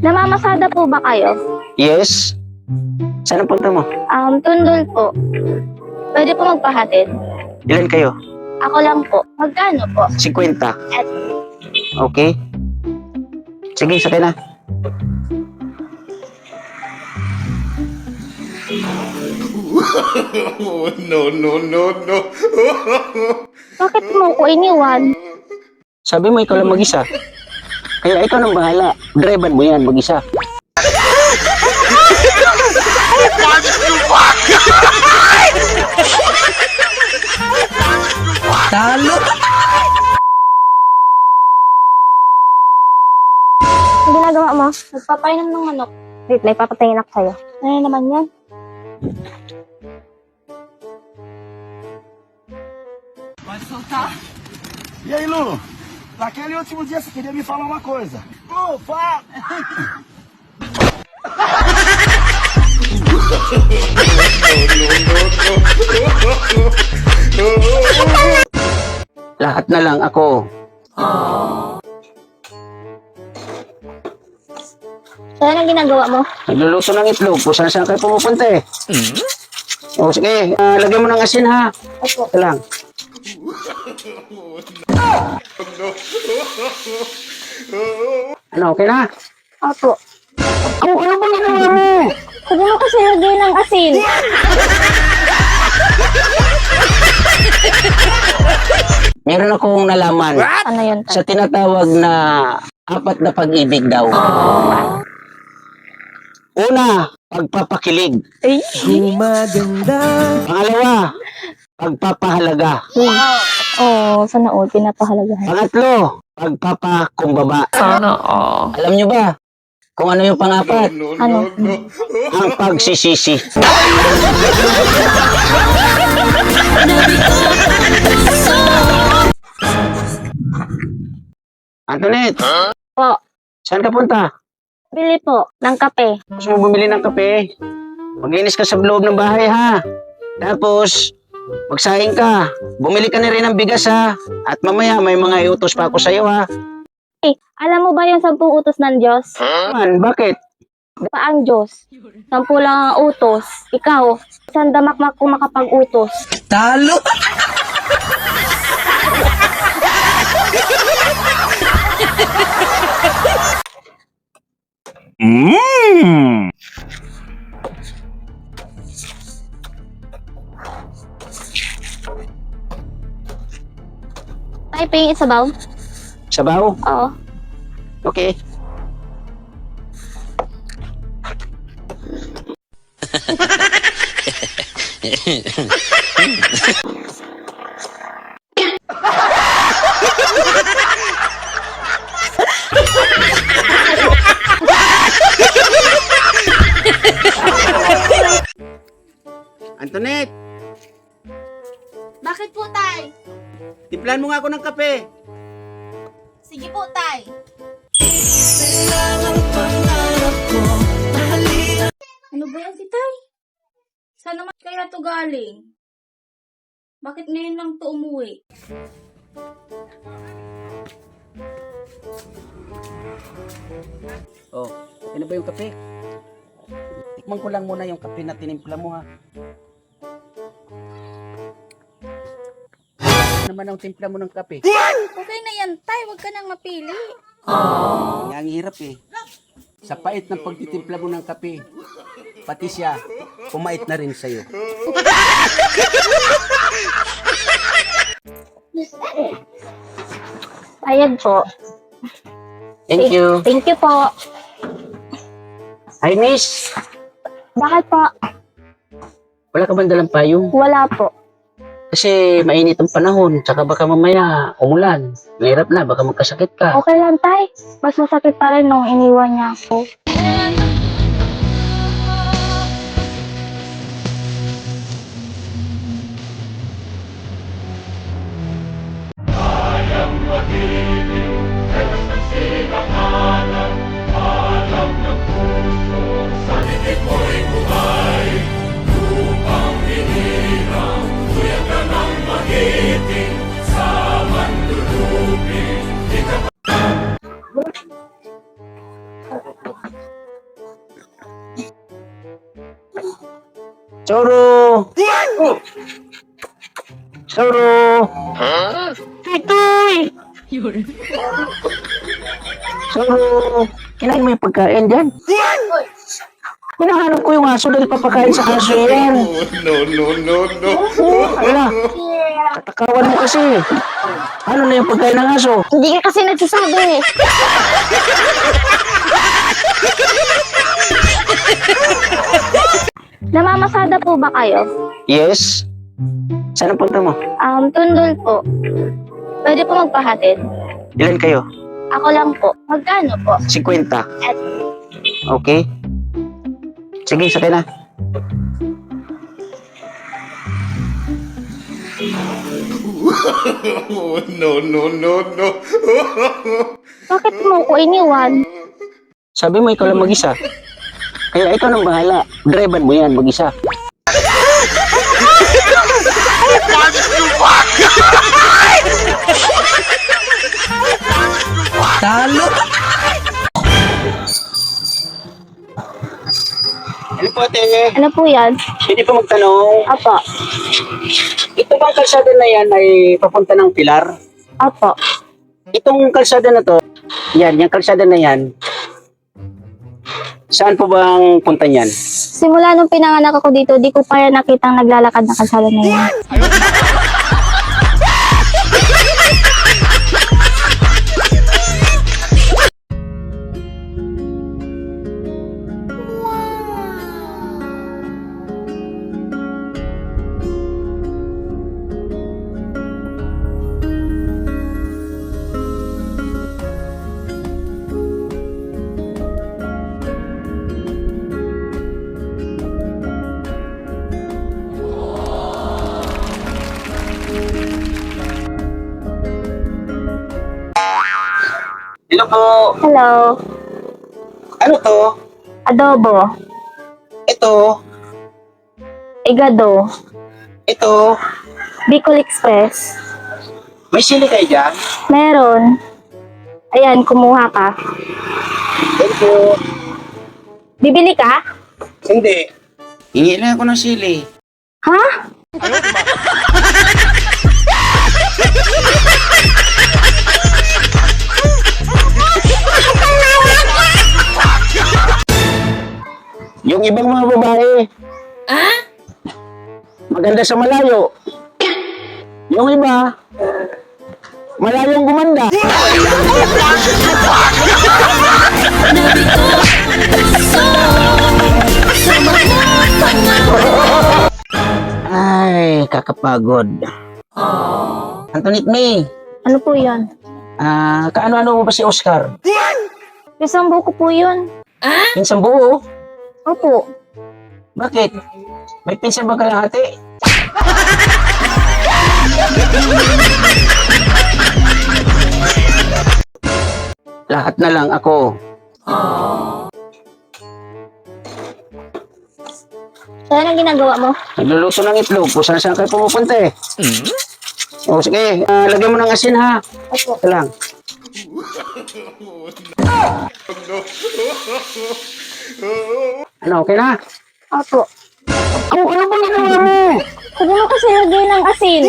Namamasada po ba kayo? Yes. Saan ang punta mo? Tundol po. Pwede po magpahatid? Ilan kayo? Ako lang po. Magkano po? 50. At Okay. Sige, sakay na. Oh, no. bakit mo ko iniwan? Sabi mo ikaw lang mag-isa. Kaya ikaw nang bahala. Drivean mo yan mag-isa. Talo! Ang ginagawa mo? Nagpapainom ng manok. Wait, may papatayin ako sa'yo. Ano naman yan? E aí, Lu? Naquele último dia você queria me falar uma coisa. Lu, fala! Lahat na lang ako. So, ano ang ginagawa mo? Nagluluto ng itlog. Kung saan kayo pumupunta eh. O sige, lagyan mo ng asin ha. Opo. Ito lang. Ano, okay na? Opo. Ano ba ginawa mo? Sabi mo kasi lagay ng asin. Meron akong nalaman Ano yun? sa tinatawag na apat na pag-ibig daw. Una, pagpapakilig. Ay. Pangalawa, pagpapahalaga. Sana all pinapahalagahan. Pangatlo, pagpapakumbaba. Sana all. Alam nyo ba kung ano yung pangapat? Ano? Ang pagsisisi. Antoinette, Po. saan ka punta? Bili po ng kape. Gusto mo bumili ng kape? Maglinis ka sa loob ng bahay ha. Tapos, magsaing ka. Bumili ka na rin ng bigas ha. At mamaya may mga iutos pa ako sa'yo ha. Eh, alam mo ba yung 10 utos ng Diyos? Man, bakit? Pa ang Diyos. 10 lang ang utos. Ikaw, isang damakmak kung makapag-utos. Talo! Tay, pingin sabaw? Sabaw? Oo. Okay. Antoinette, Bakit po, Tay? timplan mo nga ako ng kape. Sige po, Tay. Ano ba yan si Tay? Saan naman kaya to galing? Bakit ngayon lang to umuwi? Oh, okay na ba yung kape? Tikman ko lang muna yung kape na tinimpla mo ha. Ano naman ang timpla mo ng kape? Okay na yan, Tay. Huwag ka nang mapili. Kaya ang hirap eh. Sa pait ng pagtitimpla mo ng kape, pati siya, pumait na rin sa'yo. Ayan po. Thank you. Thank you po. Hi, miss. Bakit po? Wala ka bang dalang payong? Wala po. Kasi mainit ang panahon, tsaka baka mamaya umulan. Mahirap na, baka magkasakit ka. Okay lang, Tay. Mas masakit pa rin nung iniwan niya ako. Soro! Soro! Titoy! Soro! Kinain mo yung pagkain dyan? Hinahanap ko yung aso dahil papakain sa aso yan. Ala, katakawan mo kasi. Ano na yung pagkain ng aso? Hindi ka kasi nagsasabi. Namamasada po ba kayo? Yes. Saan ang punta mo? Tundol po. Pwede po magpahatid? Ilan kayo? Ako lang po. Magkano po? 50. At Okay. Sige, sakay na. bakit mo ko iniwan? Sabi mo ikaw lang mag-isa. Kaya ikaw nang bahala. Drivean mo yan mag-isa. Talo! Ano po, ate? Ano po yan? Hindi pa magtanong. Apo. Ito bang kalsada na yan ay papunta ng Pilar? Apo. Itong kalsada na to, yan, yung kalsada na yan, saan po bang punta niyan? Simula nung pinanganak ako dito, di ko pa yan nakitang naglalakad na kalsada na yan. Hello po. Hello. Ano to? Adobo. Ito. Igado. Ito. Bicol Express. May sili kayo dyan? Meron. Ayan, kumuha ka. Thank you. Bibili ka? Hindi. Hingi lang ako ng sili. Ha? Yung ibang mga babae. Maganda sa malayo. Yung iba, malayong gumanda. Ay, kakapagod. Antoinette May, Ano po yun? kaano-ano mo ba si Oscar? Isang buko po yun. Pinsang buo? Opo. Bakit? May pinsan ba kalahati? Lahat na lang ako. So, anong ginagawa mo? Nagluluto ng itlog. Kung saan kayo pumupunta eh. O sige, lagyan mo ng asin ha. Opo. Ito lang. Ano, okay na? Opo. Ano bang ginawa mo? Sabi mo kasi lagay ng asin.